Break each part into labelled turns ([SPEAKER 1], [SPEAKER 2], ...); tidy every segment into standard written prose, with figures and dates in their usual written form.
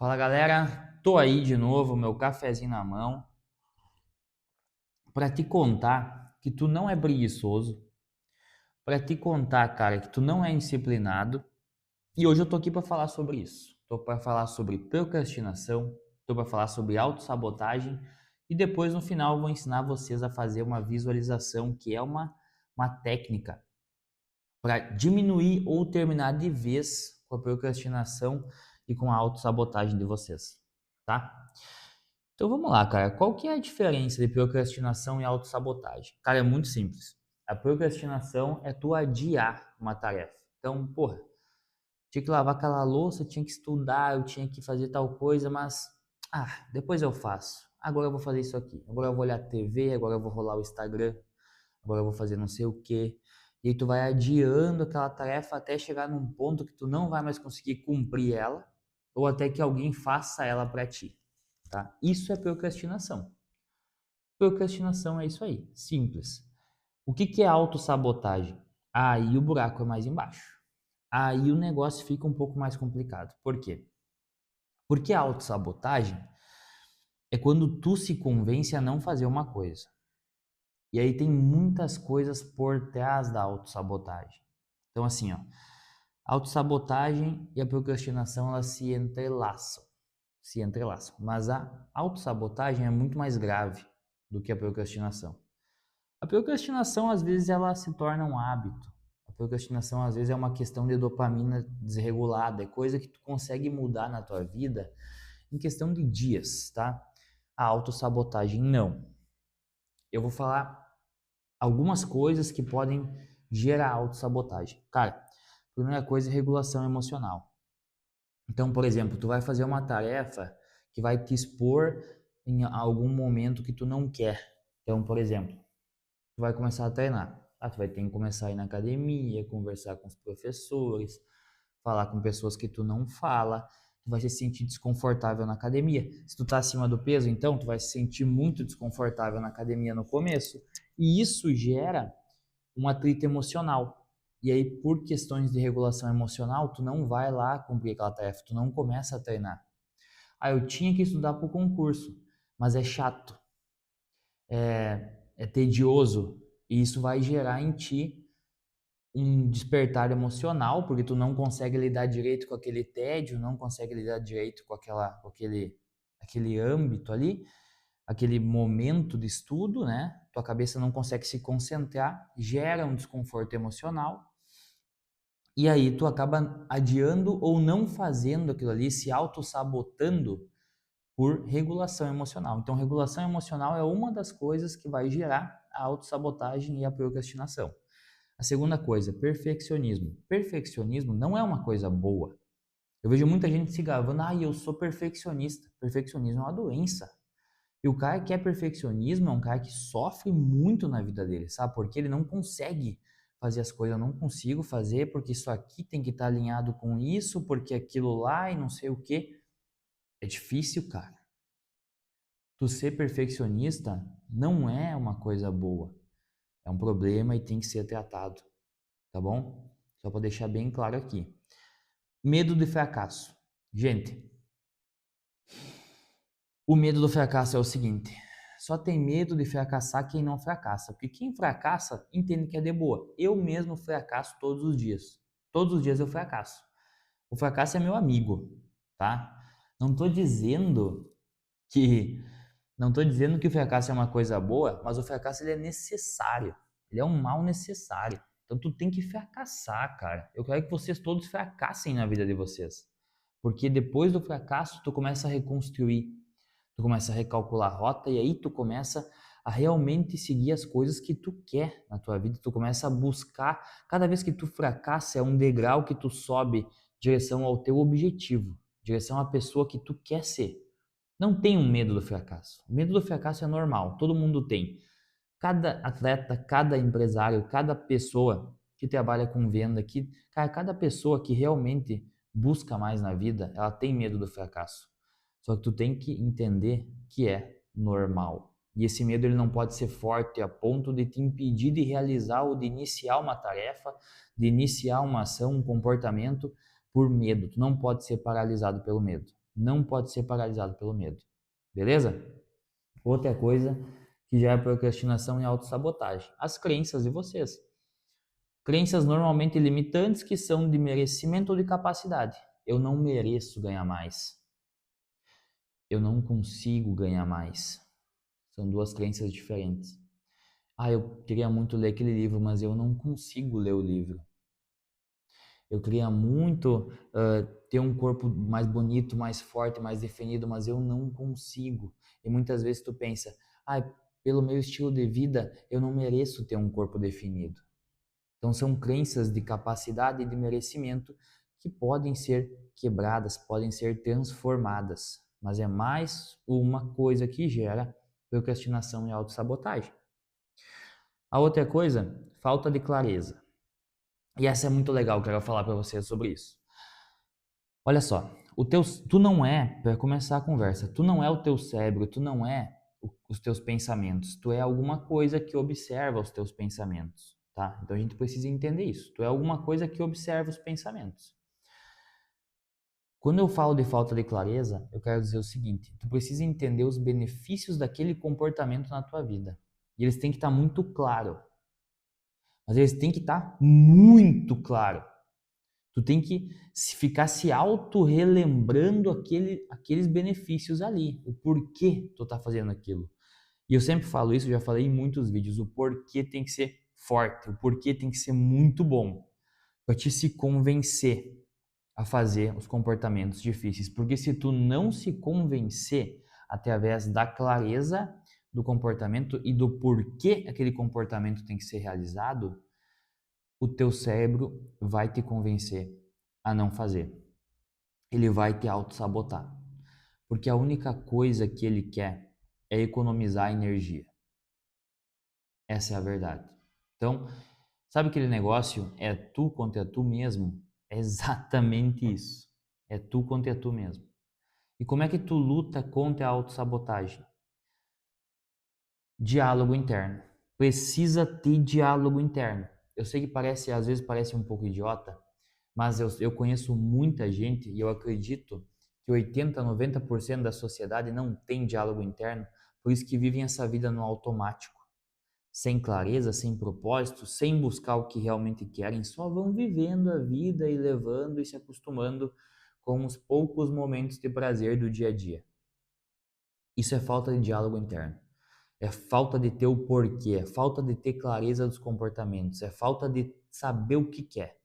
[SPEAKER 1] Fala galera, tô aí de novo, meu cafezinho na mão, pra te contar que tu não é preguiçoso, pra te contar, cara, que tu não é indisciplinado. E hoje eu tô aqui pra falar sobre isso. Tô pra falar sobre procrastinação, tô pra falar sobre autossabotagem e depois no final eu vou ensinar vocês a fazer uma visualização, que é uma técnica para diminuir ou terminar de vez com a procrastinação e com a autossabotagem de vocês, tá? Então vamos lá, cara. Qual que é a diferença de procrastinação e autossabotagem? Cara, é muito simples. A procrastinação é tu adiar uma tarefa. Então, porra, tinha que lavar aquela louça, tinha que estudar, eu tinha que fazer tal coisa, mas depois eu faço. Agora eu vou fazer isso aqui. Agora eu vou olhar a TV, agora eu vou rolar o Instagram, agora eu vou fazer não sei o quê. E aí tu vai adiando aquela tarefa até chegar num ponto que tu não vai mais conseguir cumprir ela, ou até que alguém faça ela para ti, tá? Isso é procrastinação. Procrastinação é isso aí, simples. O que que é autossabotagem? Aí o buraco é mais embaixo. Aí o negócio fica um pouco mais complicado. Por quê? Porque a autossabotagem é quando tu se convence a não fazer uma coisa. E aí tem muitas coisas por trás da autossabotagem. Então assim, ó, a autossabotagem e a procrastinação elas se entrelaçam, mas a autossabotagem é muito mais grave do que a procrastinação. A procrastinação às vezes ela se torna um hábito. A procrastinação às vezes é uma questão de dopamina desregulada, é coisa que tu consegue mudar na tua vida em questão de dias, tá? A autossabotagem não. Eu vou falar algumas coisas que podem gerar autossabotagem. Cara, primeira coisa é regulação emocional. Então, por exemplo, tu vai fazer uma tarefa que vai te expor em algum momento que tu não quer. Então, por exemplo, tu vai começar a treinar. Tu vai ter que começar a ir na academia, conversar com os professores, falar com pessoas que tu não fala. Tu vai se sentir desconfortável na academia. Se tu tá acima do peso, então tu vai se sentir muito desconfortável na academia no começo. E isso gera um atrito emocional. E aí, por questões de regulação emocional, tu não vai lá cumprir aquela tarefa, tu não começa a treinar. Eu tinha que estudar para o concurso, mas é chato, é tedioso, e isso vai gerar em ti um despertar emocional, porque tu não consegue lidar direito com aquele tédio, não consegue lidar direito com aquele âmbito ali, aquele momento de estudo, né? Tua cabeça não consegue se concentrar, gera um desconforto emocional, e aí tu acaba adiando ou não fazendo aquilo ali, se auto-sabotando por regulação emocional. Então, regulação emocional é uma das coisas que vai gerar a autossabotagem e a procrastinação. A segunda coisa, perfeccionismo. Perfeccionismo não é uma coisa boa. Eu vejo muita gente se gravando, eu sou perfeccionista. Perfeccionismo é uma doença. E o cara que é perfeccionismo é um cara que sofre muito na vida dele, sabe? Porque ele não consegue fazer as coisas, eu não consigo fazer porque isso aqui tem que estar alinhado com isso, porque aquilo lá e não sei o quê. É difícil, cara. Tu ser perfeccionista não é uma coisa boa. É um problema e tem que ser tratado, tá bom? Só para deixar bem claro aqui. Medo de fracasso. Gente, o medo do fracasso é o seguinte: só tem medo de fracassar quem não fracassa, porque quem fracassa entende que é de boa. Eu mesmo fracasso todos os dias. Todos os dias eu fracasso. O fracasso é meu amigo, tá? Não tô dizendo que não tô dizendo que o fracasso é uma coisa boa, mas o fracasso ele é necessário. Ele é um mal necessário. Então tu tem que fracassar, cara. Eu quero que vocês todos fracassem na vida de vocês. Porque depois do fracasso tu começa a reconstruir, tu começa a recalcular a rota e aí tu começa a realmente seguir as coisas que tu quer na tua vida, tu começa a buscar, cada vez que tu fracassa é um degrau que tu sobe em direção ao teu objetivo, em direção à pessoa que tu quer ser. Não tem um medo do fracasso. O medo do fracasso é normal, todo mundo tem. Cada atleta, cada empresário, cada pessoa que trabalha com venda, cada pessoa que realmente busca mais na vida, ela tem medo do fracasso. Só que tu tem que entender que é normal. E esse medo ele não pode ser forte a ponto de te impedir de realizar ou de iniciar uma tarefa, de iniciar uma ação, um comportamento por medo. Tu não pode ser paralisado pelo medo. não pode ser paralisado pelo medo. Beleza? Outra coisa que já é procrastinação e autossabotagem. As crenças de vocês. Crenças normalmente limitantes que são de merecimento ou de capacidade. Eu não mereço ganhar mais. Eu não consigo ganhar mais. São duas crenças diferentes. Eu queria muito ler aquele livro, mas eu não consigo ler o livro. Eu queria muito ter um corpo mais bonito, mais forte, mais definido, mas eu não consigo. E muitas vezes tu pensa, pelo meu estilo de vida, eu não mereço ter um corpo definido. Então são crenças de capacidade e de merecimento que podem ser quebradas, podem ser transformadas. Mas é mais uma coisa que gera procrastinação e autossabotagem. A outra coisa, falta de clareza. E essa é muito legal, quero falar para vocês sobre isso. Olha só, tu não é, para começar a conversa, tu não é o teu cérebro, tu não é os teus pensamentos, tu é alguma coisa que observa os teus pensamentos, tá? Então a gente precisa entender isso. Tu é alguma coisa que observa os pensamentos. Quando eu falo de falta de clareza, eu quero dizer o seguinte: tu precisa entender os benefícios daquele comportamento na tua vida. E eles têm que estar muito claros. Mas eles têm que estar muito claro. Tu tem que ficar se auto-relembrando aqueles benefícios ali, o porquê tu tá fazendo aquilo. E eu sempre falo isso, já falei em muitos vídeos, o porquê tem que ser forte, o porquê tem que ser muito bom, para te se convencer a fazer os comportamentos difíceis. Porque se tu não se convencer através da clareza do comportamento e do porquê aquele comportamento tem que ser realizado, o teu cérebro vai te convencer a não fazer. Ele vai te auto-sabotar. Porque a única coisa que ele quer é economizar energia. Essa é a verdade. Então, sabe aquele negócio? É tu contra tu mesmo? É exatamente isso. É tu contra tu mesmo. E como é que tu luta contra a autossabotagem? Diálogo interno. Precisa ter diálogo interno. Eu sei que às vezes parece um pouco idiota, mas eu conheço muita gente e eu acredito que 80, 90% da sociedade não tem diálogo interno, por isso que vivem essa vida no automático, sem clareza, sem propósito, sem buscar o que realmente querem, só vão vivendo a vida e levando e se acostumando com os poucos momentos de prazer do dia a dia. Isso é falta de diálogo interno. É falta de ter o porquê, é falta de ter clareza dos comportamentos, é falta de saber o que quer.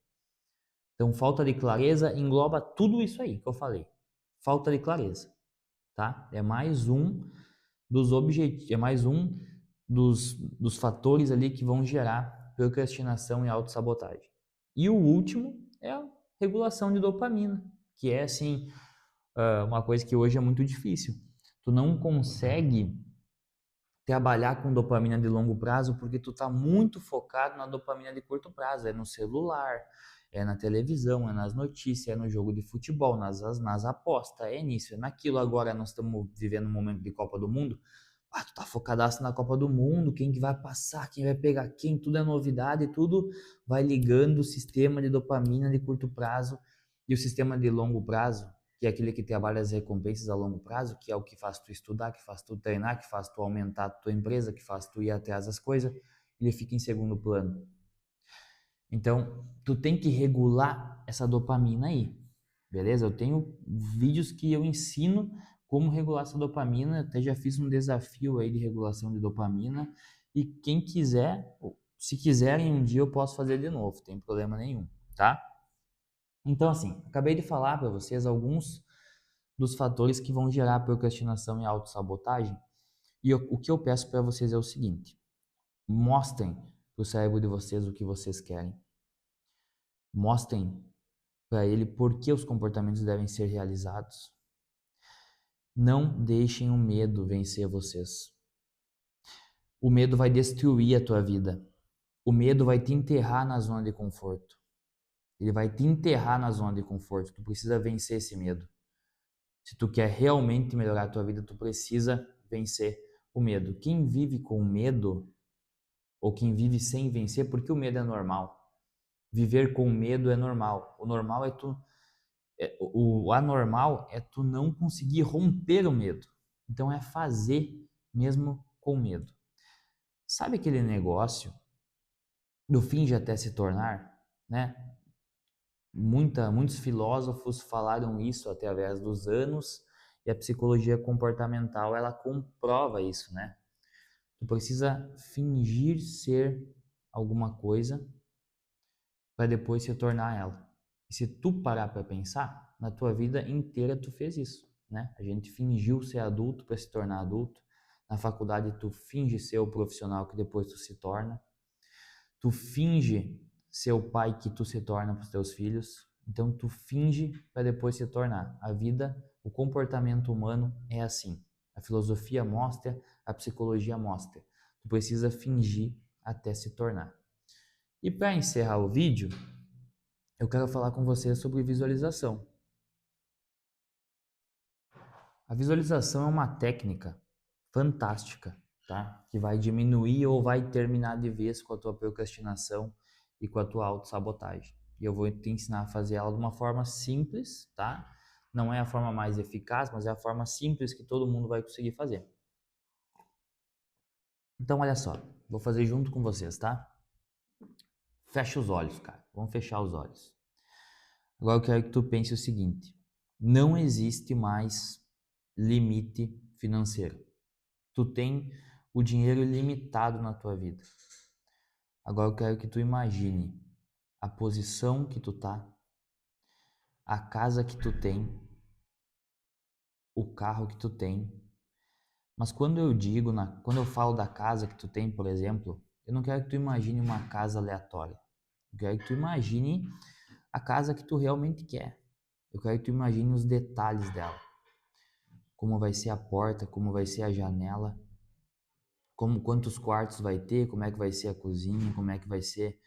[SPEAKER 1] Então, falta de clareza engloba tudo isso aí que eu falei. Falta de clareza, tá? É mais um dos objetivos, é mais um dos fatores ali que vão gerar procrastinação e autossabotagem. E o último é a regulação de dopamina, que é assim, uma coisa que hoje é muito difícil. Tu não consegue trabalhar com dopamina de longo prazo porque tu tá muito focado na dopamina de curto prazo, é no celular, é na televisão, é nas notícias, é no jogo de futebol, nas apostas, é nisso, é naquilo. Agora nós estamos vivendo um momento de Copa do Mundo, tu tá focadaço na Copa do Mundo, quem que vai passar, quem vai pegar quem, tudo é novidade, tudo vai ligando o sistema de dopamina de curto prazo e o sistema de longo prazo, que é aquele que trabalha as recompensas a longo prazo, que é o que faz tu estudar, que faz tu treinar, que faz tu aumentar a tua empresa, que faz tu ir atrás das coisas, ele fica em segundo plano. Então, tu tem que regular essa dopamina aí, beleza? Eu tenho vídeos que eu ensino como regular essa dopamina, até já fiz um desafio aí de regulação de dopamina, e quem quiser, se quiserem um dia eu posso fazer de novo, tem problema nenhum, tá? Então, assim, acabei de falar para vocês alguns dos fatores que vão gerar procrastinação e autossabotagem. E o que eu peço para vocês é o seguinte: mostrem para o cérebro de vocês o que vocês querem. Mostrem para ele por que os comportamentos devem ser realizados. Não deixem o medo vencer vocês. O medo vai destruir a tua vida. O medo vai te enterrar na zona de conforto. Ele vai te enterrar na zona de conforto. Tu precisa vencer esse medo. Se tu quer realmente melhorar a tua vida, tu precisa vencer o medo. Quem vive com medo, ou quem vive sem vencer, porque o medo é normal. Viver com medo é normal. O normal é tu O anormal é tu não conseguir romper o medo. Então é fazer mesmo com medo. Sabe aquele negócio do finge até se tornar, né? Muitos filósofos falaram isso através dos anos e a psicologia comportamental ela comprova isso, né? Tu precisa fingir ser alguma coisa para depois se tornar ela. E se tu parar para pensar, na tua vida inteira tu fez isso, né? A gente fingiu ser adulto para se tornar adulto. Na faculdade tu finge ser o profissional que depois tu se torna. Tu finge ser o pai que tu se torna para os teus filhos. Então tu finge para depois se tornar. A vida, o comportamento humano é assim. A filosofia mostra, a psicologia mostra. Tu precisa fingir até se tornar. E para encerrar o vídeo, eu quero falar com você sobre visualização. A visualização é uma técnica fantástica, tá? Que vai diminuir ou vai terminar de vez com a tua procrastinação e com a tua autossabotagem. E eu vou te ensinar a fazer ela de uma forma simples, tá? Não é a forma mais eficaz, mas é a forma simples que todo mundo vai conseguir fazer. Então, olha só, vou fazer junto com vocês, tá? Fecha os olhos, cara. Vamos fechar os olhos. Agora eu quero que tu pense o seguinte: não existe mais limite financeiro. Tu tem o dinheiro ilimitado na tua vida. Agora eu quero que tu imagine a posição que tu tá, a casa que tu tem, o carro que tu tem. Mas quando eu falo da casa que tu tem, por exemplo, eu não quero que tu imagine uma casa aleatória. Eu quero que tu imagine a casa que tu realmente quer. Eu quero que tu imagine os detalhes dela. Como vai ser a porta, como vai ser a janela, quantos quartos vai ter, como é que vai ser a cozinha, como é que vai ser.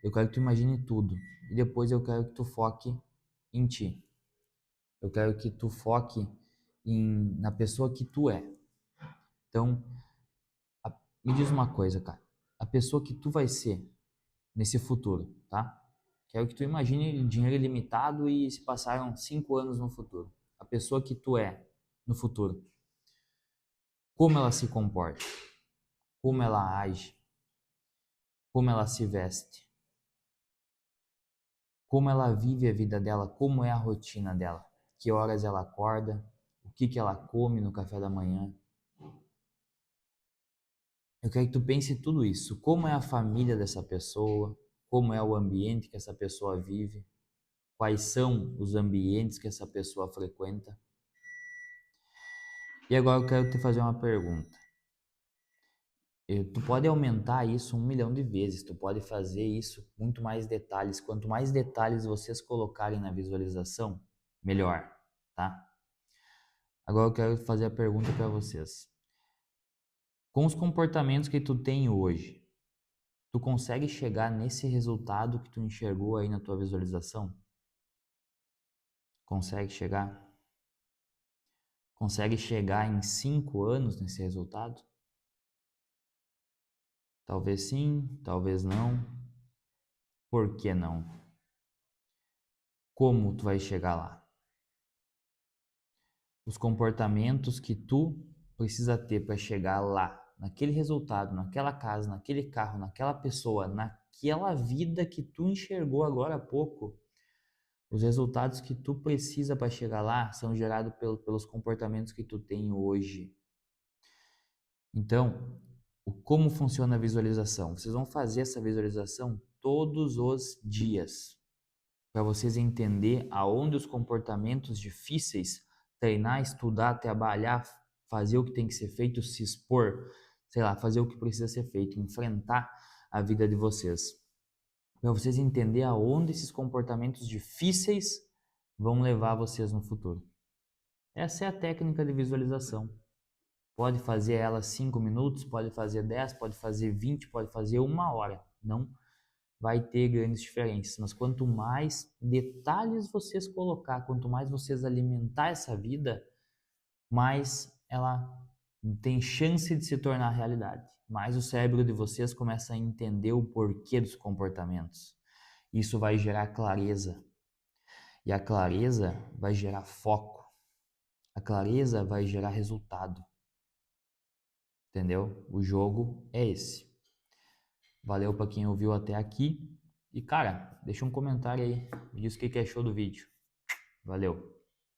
[SPEAKER 1] Eu quero que tu imagine tudo. E depois eu quero que tu foque em ti. Eu quero que tu foque na pessoa que tu é. Então, me diz uma coisa, cara. A pessoa que tu vai ser nesse futuro, tá? Quero que tu imagine dinheiro ilimitado e se passaram 5 anos no futuro. A pessoa que tu é no futuro. Como ela se comporta, como ela age, como ela se veste, como ela vive a vida dela, como é a rotina dela, que horas ela acorda, o que ela come no café da manhã. Eu quero que tu pense tudo isso, como é a família dessa pessoa, como é o ambiente que essa pessoa vive, quais são os ambientes que essa pessoa frequenta. E agora eu quero te fazer uma pergunta. Tu pode aumentar isso 1 milhão de vezes, tu pode fazer isso com muito mais detalhes. Quanto mais detalhes vocês colocarem na visualização, melhor, tá? Agora eu quero fazer a pergunta para vocês. Com os comportamentos que tu tem hoje, tu consegue chegar nesse resultado que tu enxergou aí na tua visualização? Consegue chegar? Consegue chegar em 5 anos nesse resultado? Talvez sim, talvez não. Por que não? Como tu vai chegar lá? Os comportamentos que tu precisa ter para chegar lá, naquele resultado, naquela casa, naquele carro, naquela pessoa, naquela vida que tu enxergou agora há pouco. Os resultados que tu precisa para chegar lá são gerados pelos comportamentos que tu tem hoje. Então, como funciona a visualização? Vocês vão fazer essa visualização todos os dias, para vocês entender aonde os comportamentos difíceis, treinar, estudar, trabalhar, fazer o que tem que ser feito, se expor, sei lá, fazer o que precisa ser feito, enfrentar a vida de vocês. Para vocês entenderem aonde esses comportamentos difíceis vão levar vocês no futuro. Essa é a técnica de visualização. Pode fazer ela 5 minutos, pode fazer 10, pode fazer 20, pode fazer 1 hora. Não vai ter grandes diferenças, mas quanto mais detalhes vocês colocar, quanto mais vocês alimentar essa vida, mais ela tem chance de se tornar realidade. Mais o cérebro de vocês começa a entender o porquê dos comportamentos. Isso vai gerar clareza. E a clareza vai gerar foco. A clareza vai gerar resultado. Entendeu? O jogo é esse. Valeu para quem ouviu até aqui. E cara, deixa um comentário aí. Me diz o que achou do vídeo. Valeu.